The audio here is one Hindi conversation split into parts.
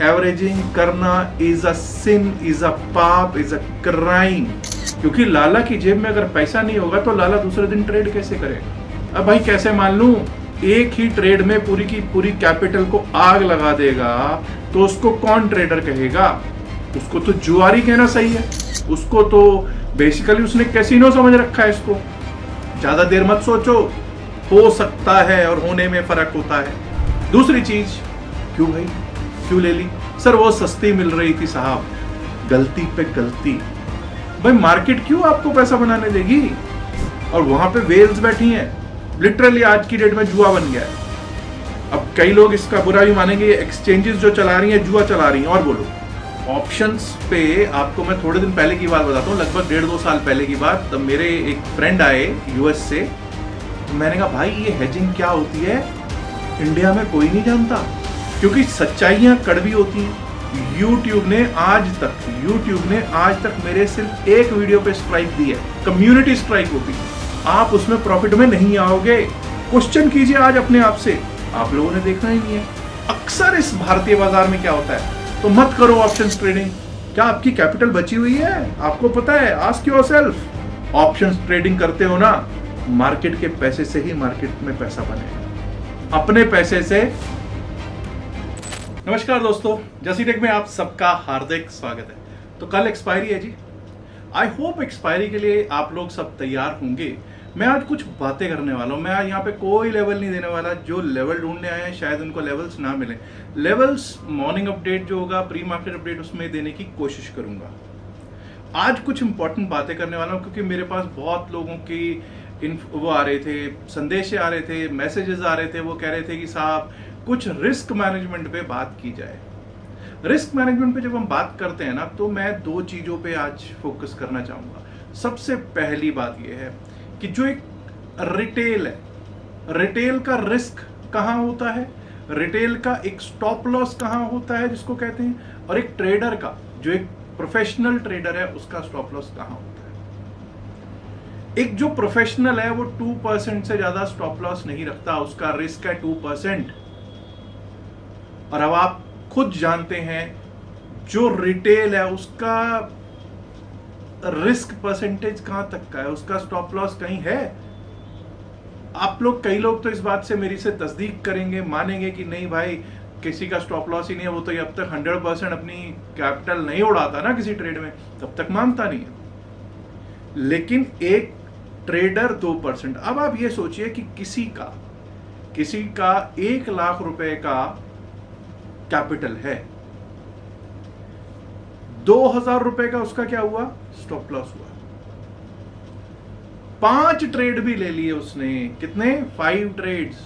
एवरेजिंग करना is a sin, is a पाप, इज अ क्राइम। क्योंकि लाला की जेब में अगर पैसा नहीं होगा तो लाला दूसरे दिन ट्रेड कैसे करेगा? अब भाई कैसे मान लूं, एक ही ट्रेड में पूरी की पूरी कैपिटल को आग लगा देगा तो उसको कौन ट्रेडर कहेगा? उसको तो जुआरी कहना सही है। उसको तो बेसिकली उसने कैसीनो समझ रखा है इसको। ज्यादा देर मत सोचो, हो सकता है और होने में फर्क होता है। दूसरी चीज, क्यों भाई क्यों ले ली? सर वो सस्ती मिल रही थी साहब। गलती पे गलती। भाई मार्केट क्यों आपको पैसा बनाने देगी? और वहां पे वेल्स बैठी हैं। लिटरली आज की डेट में जुआ बन गया है। अब कई लोग इसका बुरा भी मानेंगे, ये एक्सचेंजेस जो चला रही हैं जुआ चला रही हैं। और बोलो, ऑप्शंस पे आपको मैं थोड़े दिन पहले की बात बताता हूँ, लगभग 1.5-2 साल पहले की बात। तब मेरे एक फ्रेंड आए यूएस से, तो मैंने कहा भाई ये हेजिंग क्या होती है, इंडिया में कोई नहीं जानता, क्योंकि सच्चाइयां कड़वी होती हैं। YouTube ने आज तक मेरे सिर्फ एक वीडियो पे स्ट्राइक दी है, कम्युनिटी स्ट्राइक होती है। आप उसमें प्रॉफिट में नहीं आओगे। क्वेश्चन कीजिए आज अपने आप से, आप लोगों ने देखना ही नहीं है। अक्सर इस भारतीय बाजार में क्या होता है, तो मत करो ऑप्शंस ट्रेडिंग। क्या आपकी कैपिटल बची हुई है? आपको पता है? Ask yourself. ऑप्शंस ट्रेडिंग करते हो ना, मार्केट के पैसे से ही मार्केट में पैसा बनेगा, अपने पैसे से। नमस्कार दोस्तों, जसी टेक में आप सबका हार्दिक स्वागत है। तो कल एक्सपायरी है जी। आई होप एक्सपायरी के लिए आप लोग सब तैयार होंगे। मैं आज कुछ बातें करने वाला हूं। मैं आज यहाँ पे कोई लेवल नहीं देने वाला। जो लेवल ढूंढने आए हैं शायद उनको लेवल्स ना मिले। लेवल्स मॉर्निंग अपडेट जो होगा, प्री मार्केट अपडेट, उसमें देने की कोशिश करूंगा। आज कुछ इंपॉर्टेंट बातें करने वाला हूं, क्योंकि मेरे पास बहुत लोगों की वो आ रहे थे, संदेश आ रहे थे, मैसेजेस आ रहे थे। वो कह रहे थे कि साहब कुछ रिस्क मैनेजमेंट पे बात की जाए। रिस्क मैनेजमेंट पे जब हम बात करते हैं ना, तो मैं दो चीजों पे आज फोकस करना चाहूंगा। सबसे पहली बात यह है कि जो एक रिटेल है, रिटेल का रिस्क कहां होता है, रिटेल का एक स्टॉप लॉस कहां होता है जिसको कहते हैं, और एक ट्रेडर का, जो एक प्रोफेशनल ट्रेडर है, उसका स्टॉप लॉस कहां होता है। एक जो प्रोफेशनल है वो 2% से ज्यादा स्टॉप लॉस नहीं रखता, उसका रिस्क है 2%। और अब आप खुद जानते हैं जो रिटेल है उसका रिस्क परसेंटेज कहां तक का है, उसका स्टॉप लॉस कहीं है। आप लोग, कई लोग तो इस बात से मेरी से तस्दीक करेंगे, मानेंगे कि नहीं भाई किसी का स्टॉप लॉस ही नहीं है, वो तो अब तक 100% अपनी कैपिटल नहीं उड़ाता ना किसी ट्रेड में, तब तक मानता नहीं है। लेकिन एक ट्रेडर 2%। अब आप ये सोचिए कि किसी का 1 लाख रुपए का कैपिटल है, 2000 रुपए का उसका क्या हुआ, स्टॉप लॉस हुआ। 5 ट्रेड भी ले लिए उसने। कितने? 5 ट्रेड्स।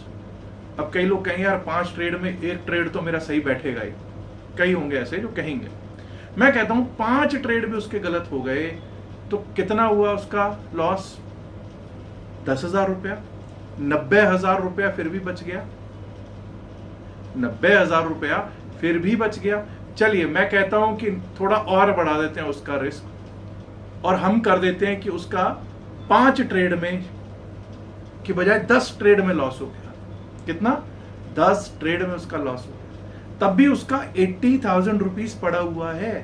अब कई लोग कहेंगे यार 5 ट्रेड में एक ट्रेड तो मेरा सही बैठेगा ही। कई होंगे ऐसे जो कहेंगे। मैं कहता हूं 5 ट्रेड भी उसके गलत हो गए तो कितना हुआ उसका लॉस? 10,000 रुपया। 90,000 रुपया फिर भी बच गया। 90,000 रुपया फिर भी बच गया। चलिए मैं कहता हूं कि थोड़ा और बढ़ा देते हैं उसका रिस्क, और हम कर देते हैं कि उसका 5 ट्रेड में की बजाय 10 ट्रेड में लॉस हो गया। कितना? 10 ट्रेड में उसका लॉस हो गया, तब भी उसका 80,000 रुपीज पड़ा हुआ है।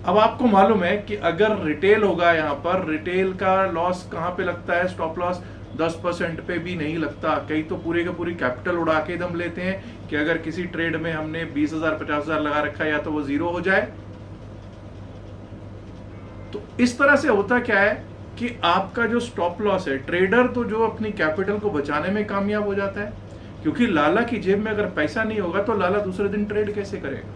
अब आपको मालूम है कि अगर रिटेल होगा, यहां पर रिटेल का लॉस कहां पे लगता है, स्टॉप लॉस 10% पे भी नहीं लगता। कई तो पूरे का पूरी कैपिटल उड़ा के दम लेते हैं कि अगर किसी ट्रेड में हमने 20,000 50,000 लगा रखा है या तो वो जीरो हो जाए। तो इस तरह से होता क्या है कि आपका जो स्टॉप लॉस है, ट्रेडर तो जो अपनी कैपिटल को बचाने में कामयाब हो जाता है, क्योंकि लाला की जेब में अगर पैसा नहीं होगा तो लाला दूसरे दिन ट्रेड कैसे करेगा।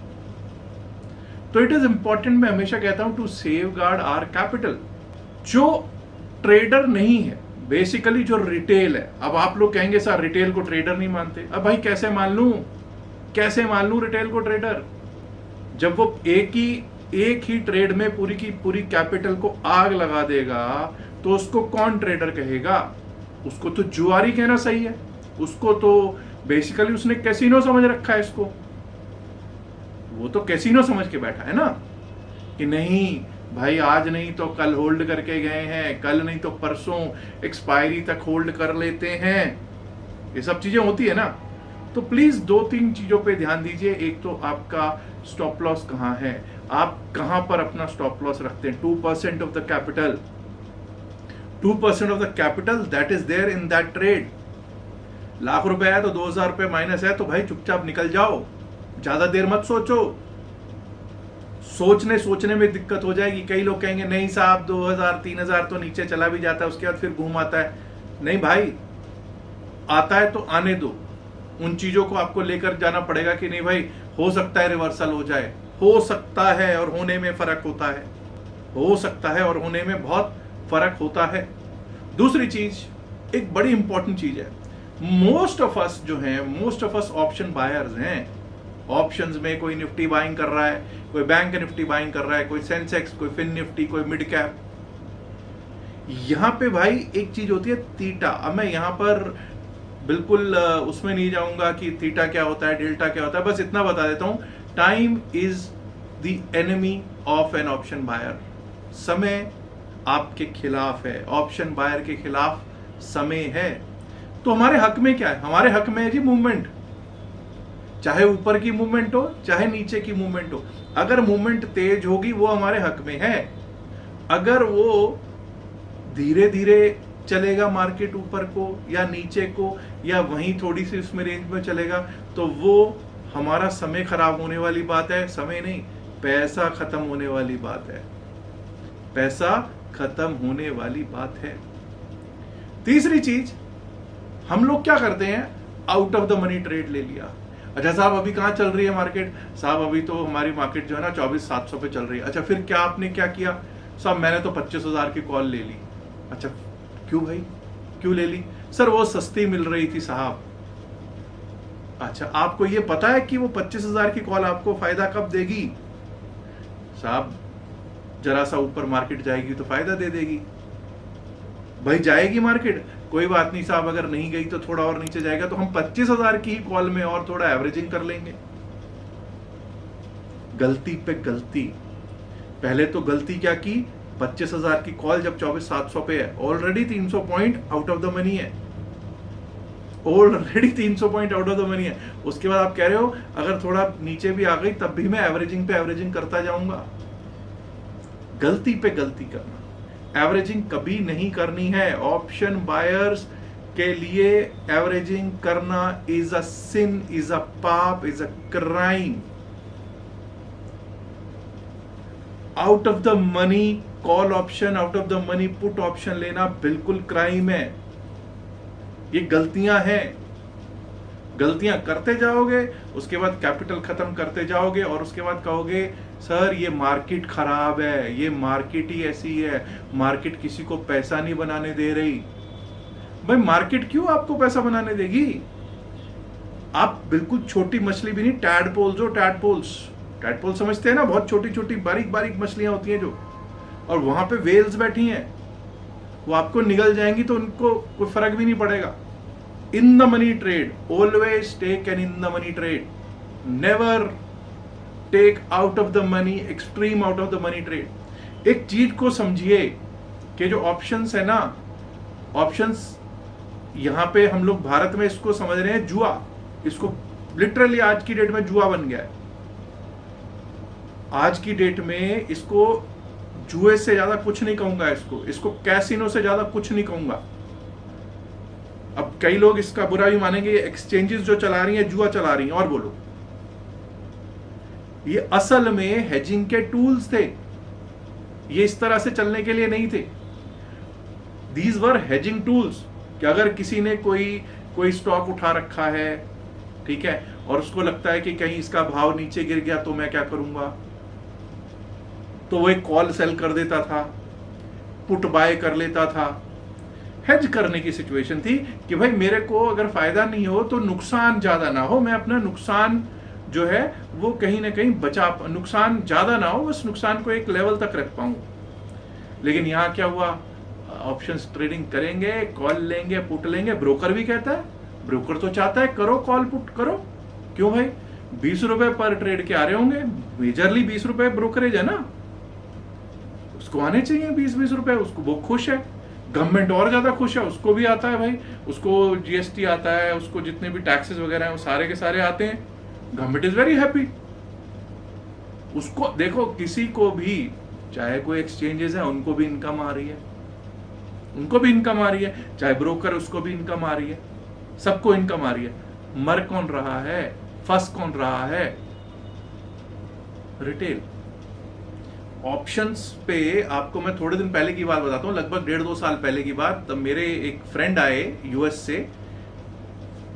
तो इट इज इंपॉर्टेंट, मैं हमेशा कहता हूं, to safeguard our capital. जो ट्रेडर नहीं है, बेसिकली जो रिटेल है। अब आप लोग कहेंगे सर रिटेल को ट्रेडर नहीं मानते। अब भाई कैसे मान लूं रिटेल को ट्रेडर, जब वो एक ही ट्रेड में पूरी की पूरी कैपिटल को आग लगा देगा तो उसको कौन ट्रेडर कहेगा? उसको तो जुआरी कहना सही है। उसको तो बेसिकली उसने कैसीनो समझ रखा है इसको। वो तो कैसीनो समझ के बैठा है ना, कि नहीं भाई आज नहीं तो कल होल्ड करके गए हैं, कल नहीं तो परसों एक्सपायरी तक होल्ड कर लेते हैं। ये सब चीजें होती है ना। तो प्लीज 2-3 चीजों पे ध्यान दीजिए। एक तो आपका स्टॉप लॉस कहाँ है, आप कहां पर अपना स्टॉप लॉस रखते हैं। 2% of the capital, 2% of the capital that is there in that trade. Lakh रुपए है तो 2000 रुपए माइनस है, तो भाई चुपचाप निकल जाओ, ज्यादा देर मत सोचो। सोचने में दिक्कत हो जाएगी। कई लोग कहेंगे नहीं साहब 2000-3000 तो नीचे चला भी जाता है, उसके बाद फिर घूम आता है। नहीं भाई, आता है तो आने दो। उन चीजों को आपको लेकर जाना पड़ेगा कि नहीं भाई, हो सकता है रिवर्सल हो जाए, हो सकता है, और होने में फर्क होता है। हो सकता है और होने में बहुत फर्क होता है। दूसरी चीज, एक बड़ी इंपॉर्टेंट चीज है, मोस्ट ऑफ अस जो हैं, most of us option buyers हैं। ऑप्शंस में कोई निफ्टी बाइंग कर रहा है, कोई बैंक निफ्टी बाइंग कर रहा है, कोई सेंसेक्स, कोई फिन निफ्टी, कोई मिड कैप। यहां पे भाई एक चीज होती है थीटा। अब मैं यहां पर बिल्कुल उसमें नहीं जाऊंगा कि थीटा क्या होता है, डेल्टा क्या होता है, बस इतना बता देता हूं, time is the enemy of an option buyer. समय आपके खिलाफ है, ऑप्शन बायर के खिलाफ समय है। तो हमारे हक में क्या है? हमारे हक में है जी मूवमेंट, चाहे ऊपर की मूवमेंट हो चाहे नीचे की मूवमेंट हो। अगर मूवमेंट तेज होगी वो हमारे हक में है। अगर वो धीरे धीरे चलेगा मार्केट ऊपर को या नीचे को, या वहीं थोड़ी सी उसमें रेंज में चलेगा, तो वो हमारा समय खराब होने वाली बात है। समय नहीं, पैसा खत्म होने वाली बात है। पैसा खत्म होने वाली बात है। तीसरी चीज, हम लोग क्या करते हैं, out of the money trade ले लिया। अच्छा साहब अभी कहां चल रही है मार्केट? साहब अभी तो हमारी मार्केट जो है ना 24,700 पे चल रही है। अच्छा फिर क्या आपने क्या किया? साहब मैंने तो 25,000 की कॉल ले ली। अच्छा क्यों भाई, क्यों ले ली? सर वो सस्ती मिल रही थी साहब। अच्छा आपको ये पता है कि वो 25,000 की कॉल आपको फायदा कब देगी? साहब जरा सा ऊपर मार्केट जाएगी तो फायदा दे देगी। भाई जाएगी मार्केट, कोई बात नहीं साहब, अगर नहीं गई तो थोड़ा और नीचे जाएगा, तो हम 25,000 की ही कॉल में और थोड़ा एवरेजिंग कर लेंगे। गलती पे गलती। पहले तो गलती क्या की, 25,000 की कॉल जब 24,700 पे है, already 300 point out of the money है। Already 300 point out of the money है। उसके बाद आप कह रहे हो अगर थोड़ा नीचे भी आ गई तब भी मैं एवरेजिंग पे एवरेजिंग करता जाऊंगा। गलती पे गलती करना, एवरेजिंग कभी नहीं करनी है। ऑप्शन बायर्स के लिए एवरेजिंग करना is a sin, is a पाप, is a crime. Out of the money call option, out of the money put option लेना बिल्कुल क्राइम है। ये गलतियां हैं। गलतियां करते जाओगे, उसके बाद कैपिटल खत्म करते जाओगे, और उसके बाद कहोगे सर ये मार्केट खराब है, ये मार्केट ही ऐसी है, मार्केट किसी को पैसा नहीं बनाने दे रही। भाई मार्केट क्यों आपको पैसा बनाने देगी? आप बिल्कुल छोटी मछली भी नहीं, टैडपोल्स हो, टैडपोल समझते हैं ना, बहुत छोटी छोटी बारीक बारीक मछलियां होती हैं जो, और वहां पे वेल्स बैठी हैं, वो आपको निगल जाएंगी तो उनको कोई फर्क भी नहीं पड़ेगा। In the money trade, always take an in the money trade, never take out of the money, extreme out of the money trade. एक चीज को समझिए कि जो ऑप्शंस है ना, ऑप्शंस यहां पे हम लोग भारत में इसको समझ रहे हैं जुआ। इसको लिटरली आज की डेट में जुआ बन गया है। आज की डेट में इसको जुए से ज्यादा कुछ नहीं कहूंगा, इसको कैसीनो से ज्यादा कुछ नहीं कहूंगा। अब कई लोग इसका बुरा भी मानेंगे, ये एक्सचेंजेस जो चला रही हैं जुआ चला रही हैं। और बोलो, ये असल में हेजिंग के टूल्स थे, ये इस तरह से चलने के लिए नहीं थे। दीज वर हेजिंग टूल्स कि अगर किसी ने कोई स्टॉक उठा रखा है, ठीक है, और उसको लगता है कि कहीं इसका भाव नीचे गिर गया तो मैं क्या करूंगा, तो वो एक कॉल सेल कर देता था, पुट बाय कर लेता था। हेज करने की सिचुएशन थी कि भाई मेरे को अगर फायदा नहीं हो तो नुकसान ज्यादा ना हो, मैं अपना नुकसान जो है वो कहीं ना कहीं नुकसान ज्यादा ना हो, बस नुकसान को एक लेवल तक रख पाऊं। लेकिन यहां क्या हुआ, ऑप्शंस ट्रेडिंग करेंगे, कॉल लेंगे, पुट लेंगे। ब्रोकर भी कहता है, ब्रोकर तो चाहता है करो कॉल पुट करो। क्यों भाई, 20 रुपए पर ट्रेड के आ रहे होंगे, मेजरली 20 रुपए ब्रोकरेज है ना, उसको आने चाहिए 20-20 रुपए, उसको वो खुश है। गवर्नमेंट और ज्यादा खुश है, उसको भी आता है भाई, उसको जीएसटी आता है, उसको जितने भी टैक्सेस वगैरह हैं वो सारे के सारे आते हैं। Government is very happy. उसको देखो, किसी को भी, चाहे कोई एक्सचेंजेस है उनको भी इनकम आ रही है, उनको भी इनकम आ रही है, चाहे ब्रोकर उसको भी इनकम आ रही है, सबको इनकम आ रही है। मर कौन रहा है, फंस कौन रहा है? रिटेल। ऑप्शंस पे आपको मैं थोड़े दिन पहले की बात बताता हूं, लगभग 1.5-2 साल पहले की बात। तब मेरे एक फ्रेंड आए यूएस से,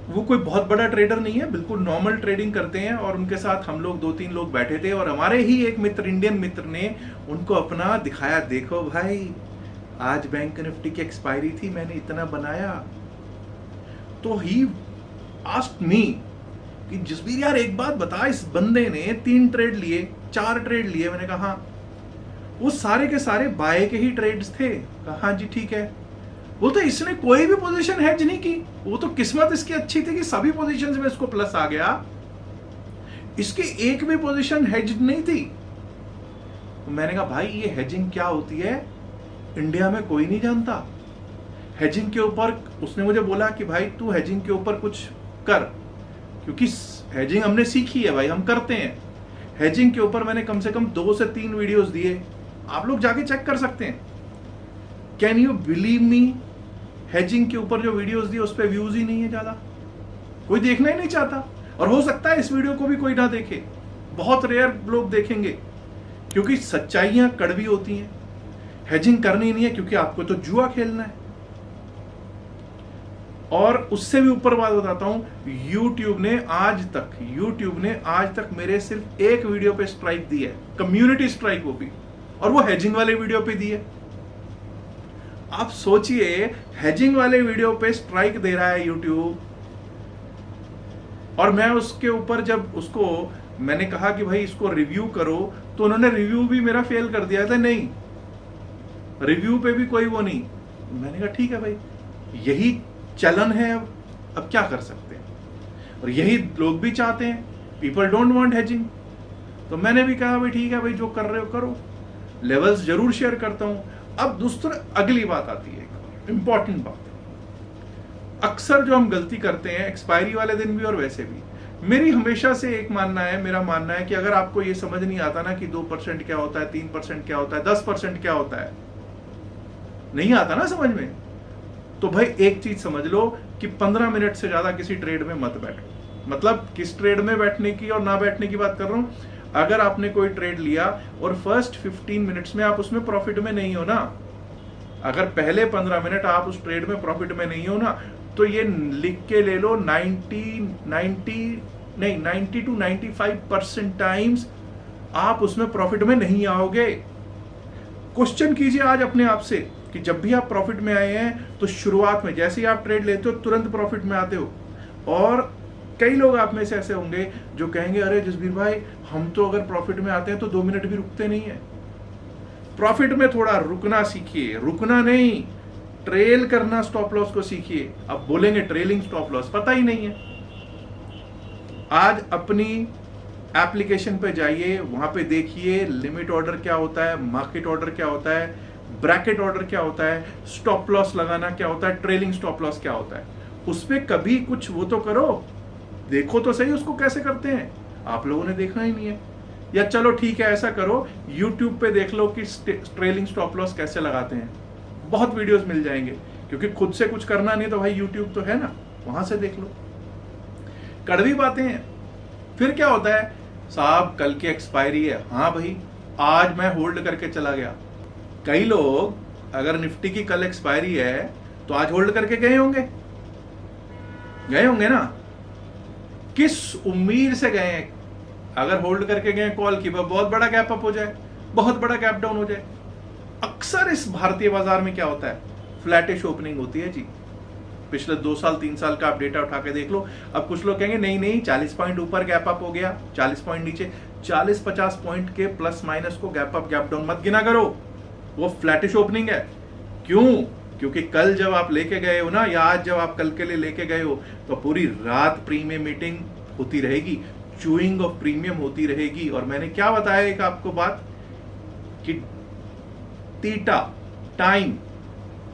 वो कोई बहुत बड़ा ट्रेडर नहीं है, बिल्कुल नॉर्मल ट्रेडिंग करते हैं, और उनके साथ हम लोग 2-3 लोग बैठे थे, और हमारे ही एक मित्र, इंडियन मित्र ने उनको अपना दिखाया, देखो भाई आज बैंक निफ्टी की एक्सपायरी थी, मैंने इतना बनाया। तो ही आस्क्ड मी कि जसबीर यार एक बात बता, इस बंदे ने 3 ट्रेड लिए, 4 ट्रेड लिए। मैंने कहा हाँ। वो सारे के सारे बाय के ही ट्रेड्स थे। कहा हाँ जी ठीक है। वो तो इसने कोई भी पोजीशन हेज नहीं की, वो तो किस्मत इसकी अच्छी थी कि सभी पोजीशंस में इसको प्लस आ गया, इसकी एक भी पोजीशन हेज नहीं थी। तो मैंने कहा भाई ये हेजिंग क्या होती है, इंडिया में कोई नहीं जानता। हेजिंग के ऊपर उसने मुझे बोला कि भाई तू हेजिंग के ऊपर कुछ कर, क्योंकि हेजिंग हमने सीखी है भाई, हम करते हैं। हेजिंग के ऊपर मैंने कम से कम 2 से 3 वीडियोस दिए, आप लोग जाके चेक कर सकते हैं। Can you believe me, hedging के ऊपर जो वीडियोस दिए उस पर व्यूज ही नहीं है ज्यादा, कोई देखना ही नहीं चाहता। और हो सकता है इस वीडियो को भी कोई ना देखे, बहुत रेयर लोग देखेंगे, क्योंकि सच्चाइयां कड़वी होती हैं। हेजिंग करनी नहीं है क्योंकि आपको तो जुआ खेलना है। और उससे भी ऊपर बात बताता हूं, YouTube ने आज तक मेरे सिर्फ एक वीडियो पे स्ट्राइक दी है, कम्युनिटी स्ट्राइक, वो भी, और वो हेजिंग वाले वीडियो पे दी है। आप सोचिए, हेजिंग वाले वीडियो पे स्ट्राइक दे रहा है YouTube, और मैं उसके ऊपर जब उसको मैंने कहा कि भाई इसको रिव्यू करो, तो उन्होंने रिव्यू भी मेरा फेल कर दिया था। नहीं, रिव्यू पे भी कोई वो नहीं। मैंने कहा ठीक है भाई, यही चलन है, अब क्या कर सकते हैं, और यही लोग भी चाहते हैं, पीपल डोंट वांट हेजिंग। तो मैंने भी कहा भाई ठीक है भाई, जो कर रहे हो करो, लेवल्स जरूर शेयर करता हूं। अब दूसरी अगली बात आती है, इंपॉर्टेंट बात। अक्सर जो हम गलती करते हैं, एक्सपायरी वाले दिन भी और वैसे भी, मेरी हमेशा से एक मानना है, मेरा मानना है कि अगर आपको ये समझ नहीं आता ना कि 2% क्या होता है, 3% क्या होता है, 10% क्या होता है, नहीं आता ना समझ में, तो भाई एक चीज समझ लो कि 15 मिनट से ज्यादा किसी ट्रेड में मत बैठो। मतलब किस ट्रेड में बैठने की और ना बैठने की बात कर रहा हूं। अगर आपने कोई ट्रेड लिया और फर्स्ट 15 मिनट्स में आप उसमें प्रॉफिट में नहीं हो ना, अगर पहले 15 मिनट आप उस ट्रेड में प्रॉफिट में नहीं हो ना, तो ये लिख के ले लो 90 to 95% टाइम्स आप उसमें प्रॉफिट में नहीं आओगे। क्वेश्चन कीजिए आज अपने आप से कि जब भी आप प्रॉफिट में आए हैं तो शुरुआत में जैसे ही आप ट्रेड लेते हो तुरंत प्रॉफिट में आते हो। और कई लोग आप में से ऐसे होंगे जो कहेंगे अरे जसबीर भाई, हम तो अगर प्रॉफिट में आते हैं तो 2 मिनट भी रुकते नहीं है। प्रॉफिट में थोड़ा रुकना सीखिए, रुकना नहीं, ट्रेल करना स्टॉप लॉस को सीखिए। अब बोलेंगे ट्रेलिंग स्टॉप लॉस, पता ही नहीं है। आज अपनी एप्लीकेशन पे जाइए, वहां पे देखिए लिमिट ऑर्डर क्या होता है, मार्केट ऑर्डर क्या होता है, ब्रैकेट ऑर्डर क्या होता है, स्टॉप लॉस लगाना क्या होता है, ट्रेलिंग स्टॉप लॉस क्या होता है। उस पे कभी कुछ वो तो करो, देखो तो सही उसको कैसे करते हैं। आप लोगों ने देखना ही नहीं है। या चलो ठीक है, ऐसा करो YouTube पे देख लो कि ट्रेलिंग स्टॉप लॉस कैसे लगाते हैं, बहुत वीडियोस मिल जाएंगे। क्योंकि खुद से कुछ करना नहीं तो भाई YouTube तो है ना, वहां से देख लो। कड़वी बातें हैं। फिर क्या होता है, साहब कल की एक्सपायरी है, हाँ भाई आज मैं होल्ड करके चला गया। कई लोग अगर निफ्टी की कल एक्सपायरी है तो आज होल्ड करके गए होंगे ना, किस उम्मीद से गए हैं। अगर होल्ड करके गए कॉल की बहुत बड़ा गैप अप हो जाए, बहुत बड़ा गैप डाउन हो जाए। अक्सर इस भारतीय बाजार में क्या होता है, फ्लैटिश ओपनिंग होती है जी। पिछले 2 साल 3 साल का आप डेटा उठा के देख लो। अब कुछ लोग कहेंगे नहीं 40 पॉइंट ऊपर गैप अप हो गया, 40 पॉइंट नीचे, 40-50 पॉइंट के प्लस माइनस को गैप अप गैप डाउन मत गिना करो, वो फ्लैटिश ओपनिंग है। क्यों? क्योंकि कल जब आप लेके गए हो ना, या आज जब आप कल के लिए लेके गए हो, तो पूरी रात प्रीमियम मीटिंग होती रहेगी, चूइंग ऑफ प्रीमियम होती रहेगी। और मैंने क्या बताया एक आपको बात कि थीटा टाइम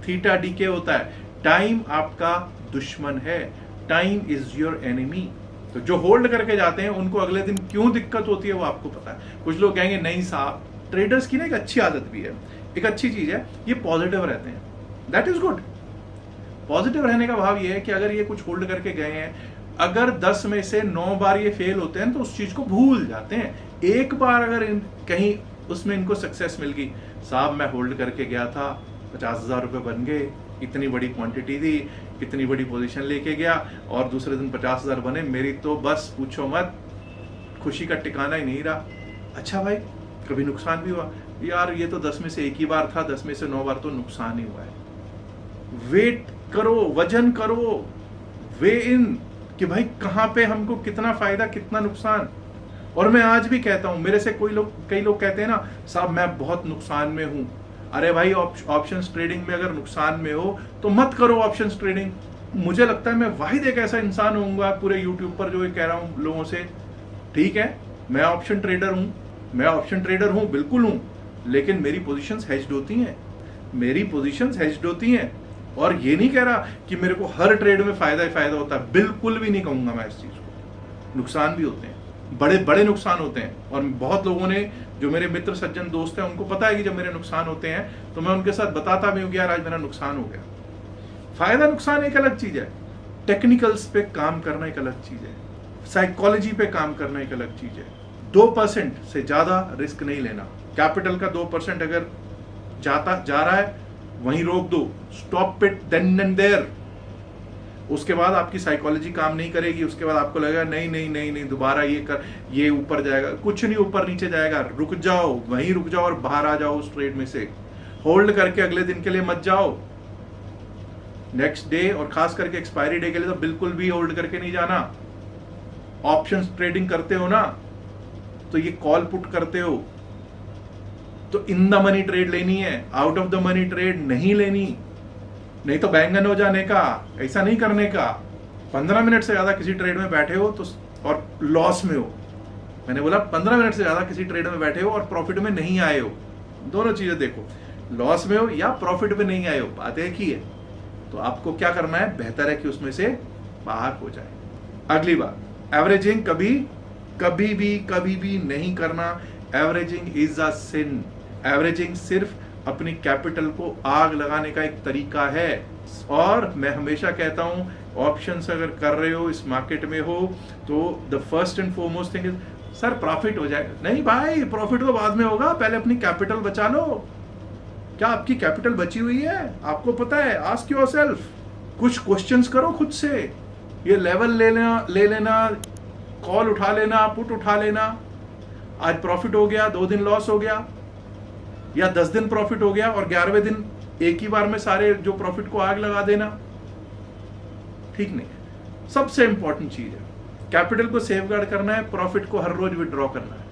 थीटा डीके होता है। टाइम आपका दुश्मन है, टाइम इज योर एनिमी। तो जो होल्ड करके जाते हैं उनको अगले दिन क्यों दिक्कत होती है वो आपको पता है। कुछ लोग कहेंगे नहीं साहब, ट्रेडर्स की ना एक अच्छी आदत भी है, एक अच्छी चीज है, ये पॉजिटिव रहते हैं। That is good. पॉजिटिव रहने का भाव ये है कि अगर ये कुछ होल्ड करके गए हैं, अगर 10 में से 9 बार ये फेल होते हैं तो उस चीज को भूल जाते हैं। एक बार अगर कहीं उसमें इनको सक्सेस मिल गई, साहब मैं होल्ड करके गया था, 50,000 रुपए बन गए, इतनी बड़ी क्वांटिटी थी, इतनी बड़ी पोजीशन लेके गया और दूसरे दिन 50,000 बने, मेरी तो बस पूछो मत, खुशी का ठिकाना ही नहीं रहा। अच्छा भाई, कभी नुकसान भी हुआ? यार ये तो 10 में से एक ही बार था, 10 में से 9 बार तो नुकसान ही हुआ है। वेट करो, वजन करो, वे इन कि भाई कहां पे हमको कितना फायदा कितना नुकसान। और मैं आज भी कहता हूं, मेरे से कई लोग कहते हैं ना साहब मैं बहुत नुकसान में हूं। अरे भाई ऑप्शंस ट्रेडिंग में अगर नुकसान में हो तो मत करो ऑप्शंस ट्रेडिंग। मुझे लगता है मैं वाहिद एक ऐसा इंसान होऊंगा पूरे यूट्यूब पर जो ये कह रहा हूं लोगों से, ठीक है मैं ऑप्शन ट्रेडर हूं, मैं ऑप्शन ट्रेडर हूं, बिल्कुल हूं, लेकिन मेरी पोजीशंस हेज्ड होती हैं, मेरी पोजीशंस हेज्ड होती हैं। और ये नहीं कह रहा कि मेरे को हर ट्रेड में फायदा ही फायदा होता है, बिल्कुल भी नहीं कहूंगा मैं इस चीज को। नुकसान भी होते हैं, बड़े बड़े नुकसान होते हैं। और बहुत लोगों ने, जो मेरे मित्र सज्जन दोस्त हैं, उनको पता है कि जब मेरे नुकसान होते हैं तो मैं उनके साथ बताता भी हूं कि यार आज मेरा नुकसान हो गया। फायदा नुकसान एक अलग चीज है, टेक्निकल्स पे काम करना एक अलग चीज है, साइकोलॉजी पे काम करना एक अलग चीज है। 2% से ज्यादा रिस्क नहीं लेना। कैपिटल का 2% अगर जा रहा है वहीं रोक दो, stop it then and there. उसके बाद आपकी साइकोलॉजी काम नहीं करेगी, उसके बाद आपको लगेगा नहीं नहीं नहीं नहीं दोबारा ये ऊपर जाएगा, कुछ नहीं ऊपर नीचे जाएगा। रुक जाओ, वहीं रुक जाओ और बाहर आ जाओ उस ट्रेड में से। होल्ड करके अगले दिन के लिए मत जाओ, नेक्स्ट डे और खास करके एक्सपायरी डे के लिए तो बिल्कुल भी होल्ड करके नहीं जाना। ऑप्शंस ट्रेडिंग करते हो ना, तो ये कॉल पुट करते हो तो इन द मनी ट्रेड लेनी है, out of the money trade नहीं लेनी, नहीं तो बैंगन हो जाने का। ऐसा नहीं करने का। 15 मिनट से ज्यादा किसी ट्रेड में बैठे हो तो और लॉस में हो, मैंने बोला 15 मिनट से ज्यादा किसी ट्रेड में बैठे हो और प्रॉफिट में नहीं आए हो, दोनों चीजें देखो, लॉस में हो या प्रॉफिट में नहीं आए हो, बात एक ही है। तो आपको क्या करना है, बेहतर है कि उसमें से बाहर हो जाए। अगली बात, एवरेजिंग कभी भी नहीं करना। Averaging is a sin. Averaging सिर्फ अपनी कैपिटल को आग लगाने का एक तरीका है। और मैं हमेशा कहता हूं, ऑप्शंस अगर कर रहे हो, इस मार्केट में हो, तो the first and foremost thing is sir profit हो जाएगा। नहीं भाई, प्रॉफिट तो बाद में होगा, पहले अपनी कैपिटल बचा लो। क्या आपकी कैपिटल बची हुई है? आपको पता है? आस्क योरसेल्फ, कुछ क्वेश्चंस करो खुद से। ये लेवल ले लेना, कॉल उठा लेना, पुट उठा लेना, आज प्रॉफिट हो गया, 2 दिन लॉस हो गया, या 10 दिन प्रॉफिट हो गया और 11वें दिन एक ही बार में सारे जो प्रॉफिट को आग लगा देना, ठीक नहीं है। सबसे इंपॉर्टेंट चीज है, कैपिटल को सेफगार्ड करना है, प्रॉफिट को हर रोज विड्रॉ करना है।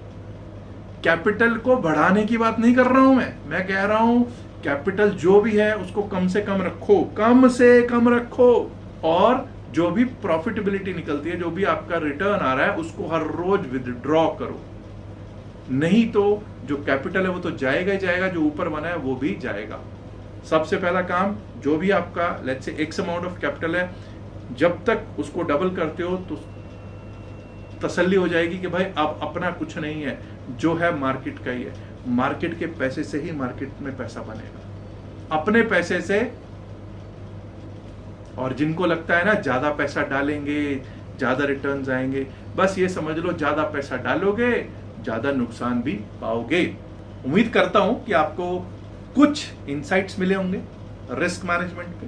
कैपिटल को बढ़ाने की बात नहीं कर रहा हूं मैं कह रहा हूं कैपिटल जो भी है उसको कम से कम रखो, कम से कम रखो। और जो भी प्रॉफिटेबिलिटी निकलती है, जो भी आपका रिटर्न आ रहा है, उसको हर रोज विदड्रॉ करो। नहीं तो जो कैपिटल है वो तो जाएगा ही जाएगा, जो ऊपर बना है वो भी जाएगा। सबसे पहला काम, जो भी आपका let's say x amount of capital है, जब तक उसको डबल करते हो तो तसल्ली हो जाएगी कि भाई अब अपना कुछ नहीं है, जो है मार्केट का ही है। मार्केट के पैसे से ही मार्केट में पैसा बनेगा, अपने पैसे से। और जिनको लगता है ना ज्यादा पैसा डालेंगे ज्यादा रिटर्न्स आएंगे, बस ये समझ लो ज्यादा पैसा डालोगे ज्यादा नुकसान भी पाओगे। उम्मीद करता हूं कि आपको कुछ इंसाइट्स मिले होंगे रिस्क मैनेजमेंट पे,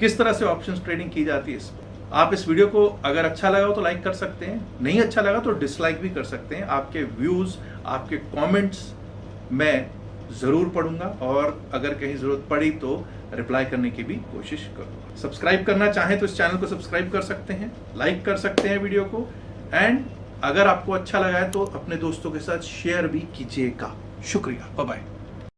किस तरह से ऑप्शंस ट्रेडिंग की जाती है इस पर। आप इस वीडियो को अगर अच्छा लगा हो तो लाइक कर सकते हैं, नहीं अच्छा लगा तो डिसलाइक भी कर सकते हैं। आपके व्यूज, आपके कमेंट्स मैं जरूर पढ़ूंगा और अगर कहीं जरूरत पड़ी तो रिप्लाई करने की भी कोशिश करूंगा। सब्सक्राइब करना चाहें तो इस चैनल को सब्सक्राइब कर सकते हैं, लाइक कर सकते हैं वीडियो को, एंड अगर आपको अच्छा लगा है तो अपने दोस्तों के साथ शेयर भी कीजिएगा। शुक्रिया, बाय बाय।